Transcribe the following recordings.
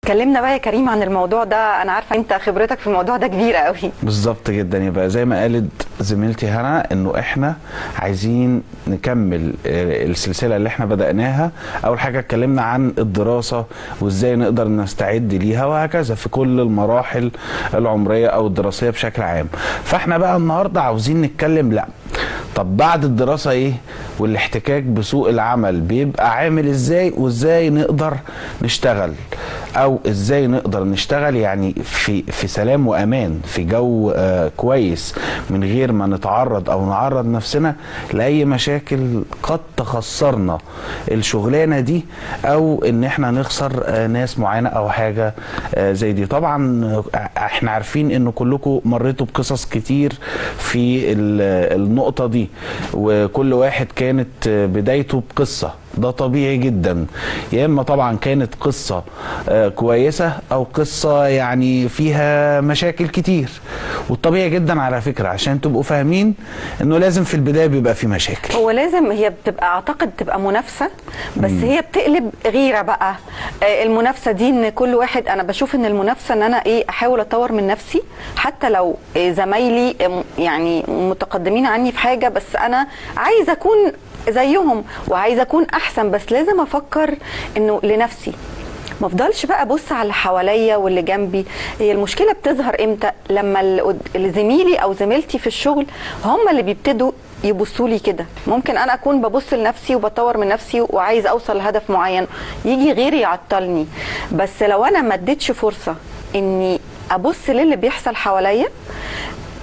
كلمنا بقى يا كريم عن الموضوع ده. انا عارفه انت خبرتك في الموضوع ده كبيره قوي. بالظبط جدا. يبقى زي ما قالت زميلتي هنا انه احنا عايزين نكمل السلسله اللي احنا بدأناها. اول حاجه اتكلمنا عن الدراسه وازاي نقدر نستعد ليها وهكذا في كل المراحل العمريه او الدراسيه بشكل عام. فاحنا بقى النهارده عاوزين نتكلم طب بعد الدراسه ايه، والاحتكاك بسوق العمل بيبقى عامل ازاي، وازاي نقدر نشتغل، او ازاي نقدر نشتغل يعني في سلام وامان، في جو كويس، من غير ما نتعرض او نعرض نفسنا لاي مشاكل قد تخسرنا الشغلانه دي، او ان احنا نخسر ناس معينه او حاجه زي دي. طبعا احنا عارفين ان كلكم مريتوا بقصص كتير في النقطه دي، وكل واحد كانت بدايته بقصه. ده طبيعي جدا، يا اما طبعا كانت قصه كويسه او قصه يعني فيها مشاكل كتير. والطبيعي جدا على فكره عشان تبقوا فاهمين انه لازم في البدايه بيبقى في مشاكل. هو لازم، هي بتبقى اعتقد تبقى منافسه، بس هي بتقلب غيره بقى. المنافسه دي ان كل واحد، انا بشوف ان المنافسه ان انا احاول اطور من نفسي، حتى لو زمايلي يعني متقدمين عني في حاجه، بس انا عايزه اكون زيهم وعايزه اكون احسن. بس لازم افكر انه لنفسي، ما افضلش بقى ابص على اللي حواليا واللي جنبي. هي المشكله بتظهر امتى؟ لما اللي زميلي او زميلتي في الشغل هم اللي بيبتدوا يبصوا لي كده. ممكن انا اكون ببص لنفسي وبطور من نفسي وعايز اوصل لهدف معين، يجي غيري يعطلني. بس لو انا ما اديتش فرصه اني ابص للي بيحصل حواليا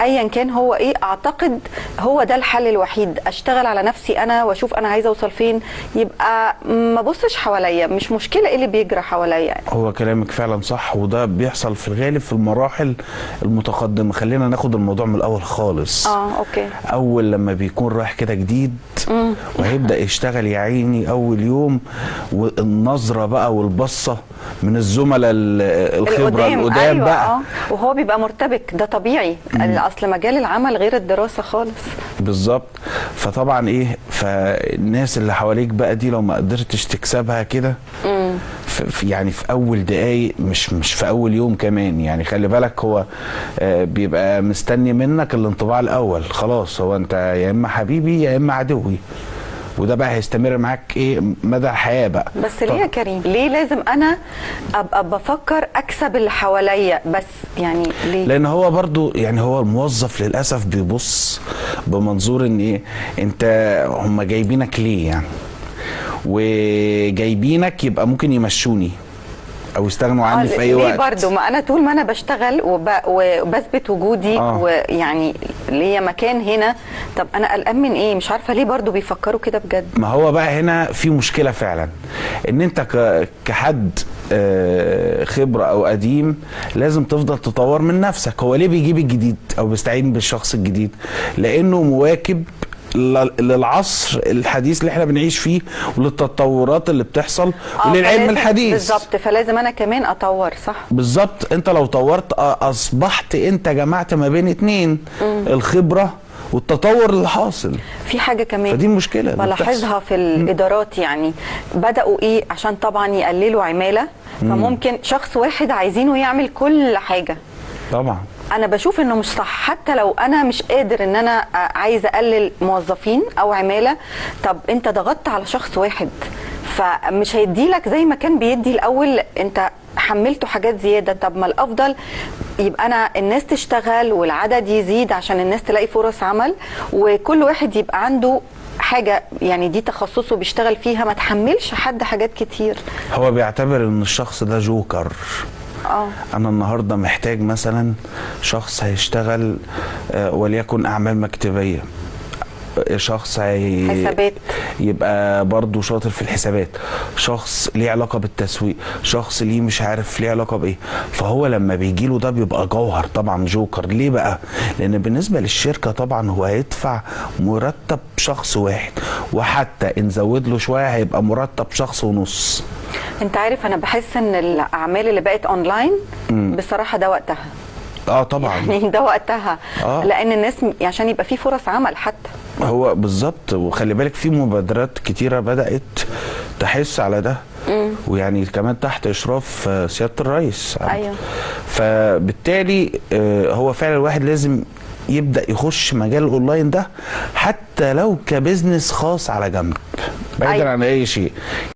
ايا كان هو اعتقد هو ده الحل الوحيد. اشتغل على نفسي انا واشوف انا عايزه اوصل فين، يبقى ما بصش حواليا، مش مشكله ايه اللي بيجرى حواليا. هو كلامك فعلا صح، وده بيحصل في الغالب في المراحل المتقدمه. خلينا ناخد الموضوع من الاول خالص. اوكي. اول لما بيكون رايح كده جديد وهيبدا يشتغل يا عيني اول يوم، والنظره بقى والبصه من الزملاء الخبره القدام أيوة بقى. وهو بيبقى مرتبك، ده طبيعي. اصل مجال العمل غير الدراسه خالص. بالظبط. فطبعا فالناس اللي حواليك بقى دي لو ما قدرتش تكسبها كده يعني في اول دقايق، مش في اول يوم كمان. يعني خلي بالك هو بيبقى مستني منك الانطباع الاول. خلاص هو انت يا اما حبيبي يا اما عدوي، وده بقى هيستمر معاك مدى الحياه بقى. بس ليه يا كريم؟ ليه لازم انا ابقى بفكر اكسب اللي حواليا بس؟ يعني ليه؟ لان هو برضو يعني هو الموظف للاسف بيبص بمنظور ان انت هم جايبينك ليه يعني، وجايبينك يبقى ممكن يمشوني او يستغنوا عني في اي وقت. ليه برضو؟ ما انا طول ما انا بشتغل وبثبت وجودي ويعني ليا مكان هنا، طب انا قلقان من ايه؟ مش عارفه ليه برضو بيفكروا كده بجد. ما هو بقى هنا في مشكله فعلا، ان انت كحد خبره او قديم لازم تفضل تطور من نفسك. هو ليه بيجيب الجديد او بيستعين بالشخص الجديد؟ لانه مواكب للعصر الحديث اللي احنا بنعيش فيه، وللتطورات اللي بتحصل وللعلم الحديث. بالظبط. فلازم انا كمان اطور. صح بالظبط. انت لو طورت اصبحت انت جمعت ما بين اتنين، الخبره والتطور اللي حاصل. في حاجه كمان فدي مشكله بلاحظها في الادارات، يعني بداوا عشان طبعا يقللوا عماله، فممكن شخص واحد عايزينه يعمل كل حاجه. طبعا انا بشوف انه مش صح. حتى لو انا مش قادر ان انا عايزه اقلل موظفين او عماله، طب انت ضغطت على شخص واحد فمش هيديلك زي ما كان بيدي الاول، انت حملته حاجات زياده. طب ما الافضل يبقى انا الناس تشتغل والعدد يزيد عشان الناس تلاقي فرص عمل، وكل واحد يبقى عنده حاجه يعني دي تخصصه بيشتغل فيها، ما تحملش حد حاجات كتير. هو بيعتبر ان الشخص ده جوكر. انا النهارده محتاج مثلا شخص هيشتغل وليكن اعمال مكتبيه، شخص حسابات يبقى برضو شاطر في الحسابات، شخص ليه علاقه بالتسويق، شخص ليه مش عارف ليه علاقه بايه. فهو لما بيجي له ده بيبقى جوهر طبعا جوكر. ليه بقى؟ لان بالنسبه للشركه طبعا هو هيدفع مرتب شخص واحد، وحتى ان زود له شويه هيبقى مرتب شخص ونص. انت عارف انا بحس ان الاعمال اللي بقت اونلاين بصراحه ده وقتها. طبعا يعني ده وقتها. لان الناس عشان يبقى في فرص عمل حتى. هو بالظبط. وخلي بالك في مبادرات كتيره بدات تحس على ده. ويعني كمان تحت اشراف سياده الرئيس. ايوه. فبالتالي هو فعلا الواحد لازم يبدا يخش مجال الاونلاين ده، حتى لو كبزنس خاص على جنب بعيدا عن اي شيء.